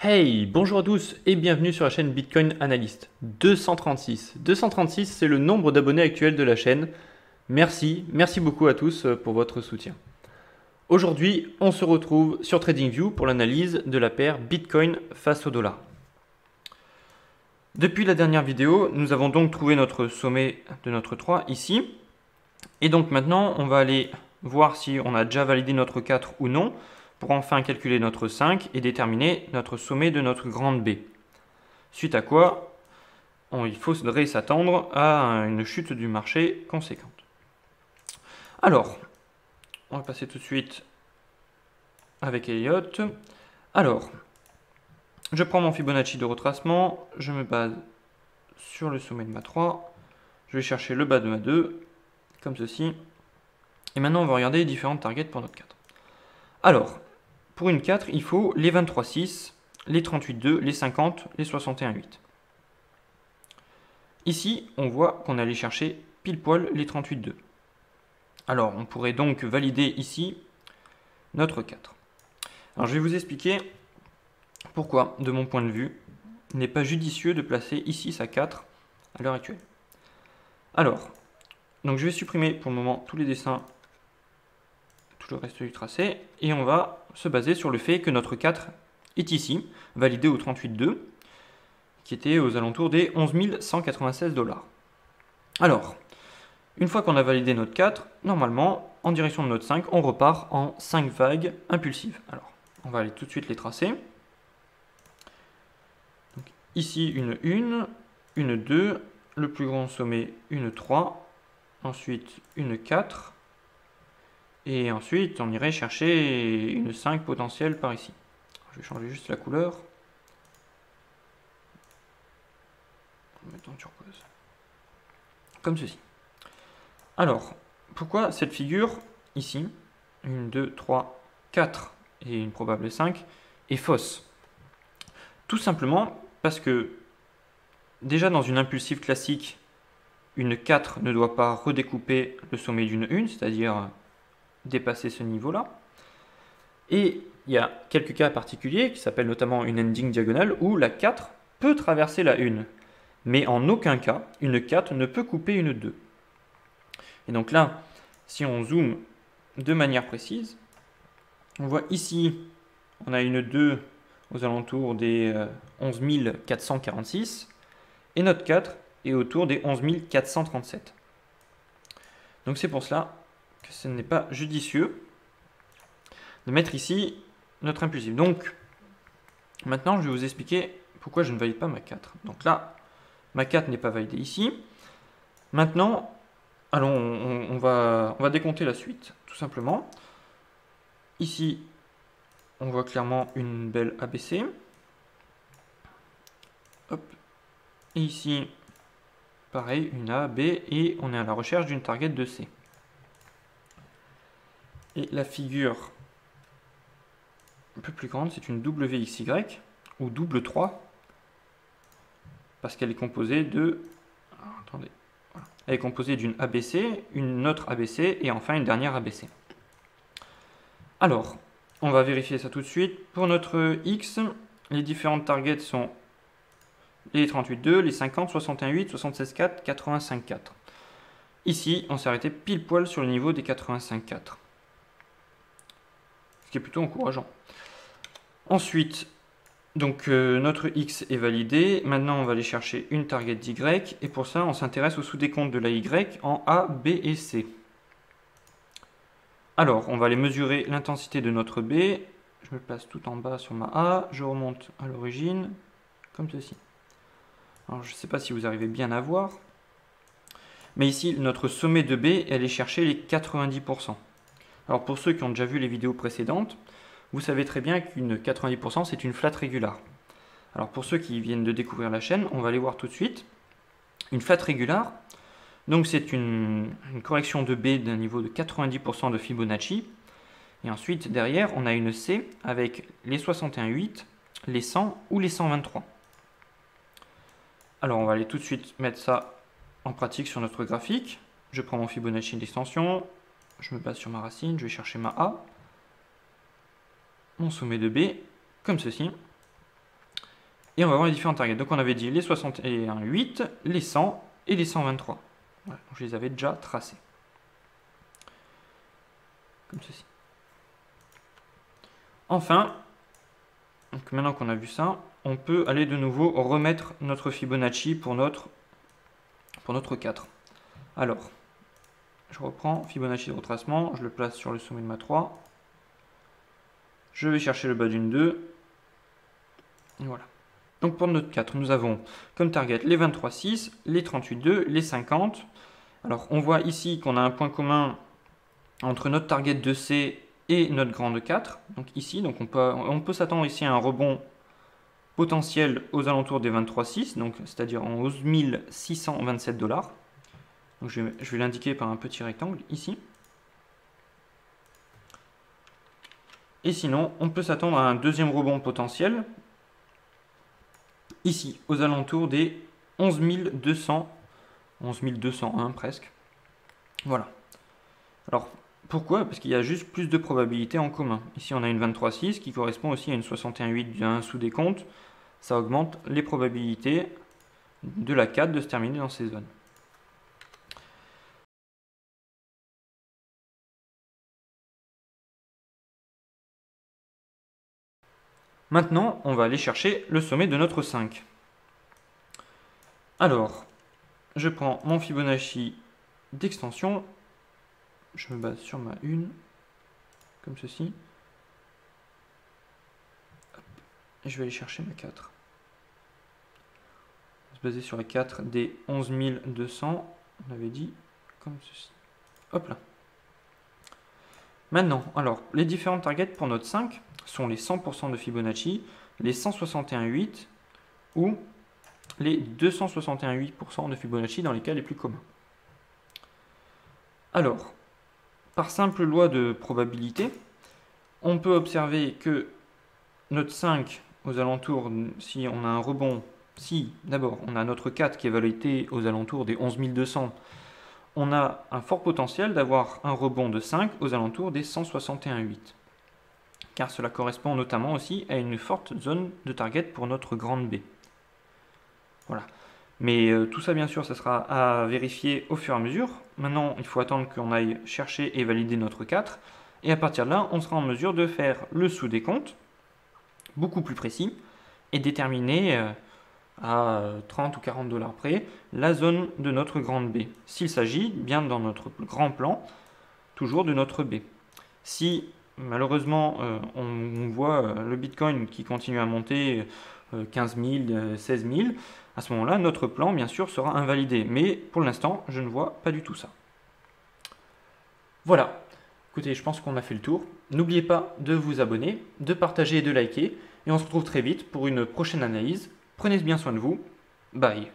Hey, bonjour à tous et bienvenue sur la chaîne Bitcoin Analyst 236. 236, c'est le nombre d'abonnés actuels de la chaîne. Merci beaucoup à tous pour votre soutien. Aujourd'hui, on se retrouve sur TradingView pour l'analyse de la paire Bitcoin face au dollar. Depuis la dernière vidéo, nous avons donc trouvé notre sommet de notre 3 ici. Et donc maintenant, on va aller voir si on a déjà validé notre 4 ou non, pour enfin calculer notre 5 et déterminer notre sommet de notre grande B. Suite à quoi, il faudrait s'attendre à une chute du marché conséquente. Alors, on va passer tout de suite avec Elliott. Alors, je prends mon Fibonacci de retracement, je me base sur le sommet de ma 3, je vais chercher le bas de ma 2, comme ceci. Et maintenant, on va regarder les différentes targets pour notre 4. Alors, pour une 4, il faut les 23,6, les 38,2, les 50, les 61,8. Ici, on voit qu'on allait chercher pile poil les 38,2. Alors, on pourrait donc valider ici notre 4. Alors, je vais vous expliquer pourquoi, de mon point de vue, il n'est pas judicieux de placer ici sa 4 à l'heure actuelle. Alors, donc je vais supprimer pour le moment tous les dessins, tout le reste du tracé, et on va se baser sur le fait que notre 4 est ici, validé au 38,2, qui était aux alentours des 11 196 $. Alors, une fois qu'on a validé notre 4, normalement, en direction de notre 5, on repart en 5 vagues impulsives. Alors, on va aller tout de suite les tracer. Donc, ici, une 1, une 2, le plus grand sommet, une 3, ensuite une 4, et ensuite, on irait chercher une 5 potentielle par ici. Je vais changer juste la couleur. On va mettre en turquoise. Comme ceci. Alors, pourquoi cette figure, ici, 1, 2, 3, 4 et une probable 5, est fausse? Tout simplement parce que, déjà dans une impulsive classique, une 4 ne doit pas redécouper le sommet d'une 1, c'est-à-dire dépasser ce niveau-là. Et il y a quelques cas particuliers, qui s'appellent notamment une ending diagonale, où la 4 peut traverser la 1. Mais en aucun cas, une 4 ne peut couper une 2. Et donc là, si on zoome de manière précise, on voit ici, on a une 2 aux alentours des 11 446, et notre 4 est autour des 11 437. Donc c'est pour cela que ce n'est pas judicieux de mettre ici notre impulsif. Donc maintenant, je vais vous expliquer pourquoi je ne valide pas ma 4. Donc là, ma 4 n'est pas validée ici. Maintenant, allons, on va décompter la suite, tout simplement. Ici, on voit clairement une belle ABC. Hop. Et ici, pareil, une A, B, et on est à la recherche d'une target de C. Et la figure un peu plus grande, c'est une WXY, ou double 3, parce qu'elle est composée de... attendez. Voilà. Elle est composée d'une ABC, une autre ABC, et enfin une dernière ABC. Alors, on va vérifier ça tout de suite. Pour notre X, les différentes targets sont les 38,2, les 50, 61,8, 76,4, 85,4. Ici, on s'est arrêté pile poil sur le niveau des 85,4. Ce qui est plutôt encourageant. Ensuite, donc notre X est validé. Maintenant, on va aller chercher une target d'Y. Et pour ça, on s'intéresse au sous-décompte de la Y en A, B et C. Alors, on va aller mesurer l'intensité de notre B. Je me place tout en bas sur ma A. Je remonte à l'origine, comme ceci. Alors, je ne sais pas si vous arrivez bien à voir. Mais ici, notre sommet de B, elle est chercher les 90%. Alors, pour ceux qui ont déjà vu les vidéos précédentes, vous savez très bien qu'une 90%, c'est une flat régular. Alors, pour ceux qui viennent de découvrir la chaîne, on va aller voir tout de suite. Une flat régular, donc c'est une correction de B d'un niveau de 90% de Fibonacci. Et ensuite, derrière, on a une C avec les 61,8, les 100 ou les 123. Alors, on va aller tout de suite mettre ça en pratique sur notre graphique. Je prends mon Fibonacci d'extension, je me base sur ma racine, je vais chercher ma A, mon sommet de B, comme ceci. Et on va voir les différents targets. Donc on avait dit les 61,8, les 100 et les 123. Voilà, donc je les avais déjà tracés. Comme ceci. Enfin, donc maintenant qu'on a vu ça, on peut aller de nouveau remettre notre Fibonacci pour notre 4. Alors, je reprends Fibonacci de retracement, je le place sur le sommet de ma 3. Je vais chercher le bas d'une 2. Et voilà. Donc pour notre 4, nous avons comme target les 23,6, les 38,2, les 50. Alors on voit ici qu'on a un point commun entre notre target de C et notre grande 4. Donc ici, donc on peut s'attendre ici à un rebond potentiel aux alentours des 23,6, donc c'est-à-dire en 11 627 $. Donc je vais l'indiquer par un petit rectangle ici. Et sinon, on peut s'attendre à un deuxième rebond potentiel ici, aux alentours des 11 200, 11 201 presque. Voilà. Alors, pourquoi? Parce qu'il y a juste plus de probabilités en commun. Ici, on a une 23,6 qui correspond aussi à une 61,8 d'un sous-décompte. Ça augmente les probabilités de la 4 de se terminer dans ces zones. Maintenant, on va aller chercher le sommet de notre 5. Alors, je prends mon Fibonacci d'extension. Je me base sur ma 1, comme ceci. Et je vais aller chercher ma 4. On va se baser sur la 4 des 11 200. On avait dit comme ceci. Hop là. Maintenant, alors, les différents targets pour notre 5 sont les 100% de Fibonacci, les 161,8 ou les 261,8% de Fibonacci dans les cas les plus communs. Alors, par simple loi de probabilité, on peut observer que notre 5 aux alentours, si on a un rebond, si d'abord on a notre 4 qui est validé aux alentours des 11 200, on a un fort potentiel d'avoir un rebond de 5 aux alentours des 161,8. Car cela correspond notamment aussi à une forte zone de target pour notre grande B. Voilà. Mais tout ça, bien sûr, ça sera à vérifier au fur et à mesure. Maintenant, il faut attendre qu'on aille chercher et valider notre 4. Et à partir de là, on sera en mesure de faire le sous-décompte, beaucoup plus précis, et déterminer à 30 ou 40 $ près la zone de notre grande B. S'il s'agit bien dans notre grand plan, toujours de notre B. Si malheureusement on voit le Bitcoin qui continue à monter 15 000, 16 000, à ce moment-là, notre plan, bien sûr, sera invalidé. Mais pour l'instant, je ne vois pas du tout ça. Voilà. Écoutez, je pense qu'on a fait le tour. N'oubliez pas de vous abonner, de partager et de liker. Et on se retrouve très vite pour une prochaine analyse. Prenez bien soin de vous. Bye.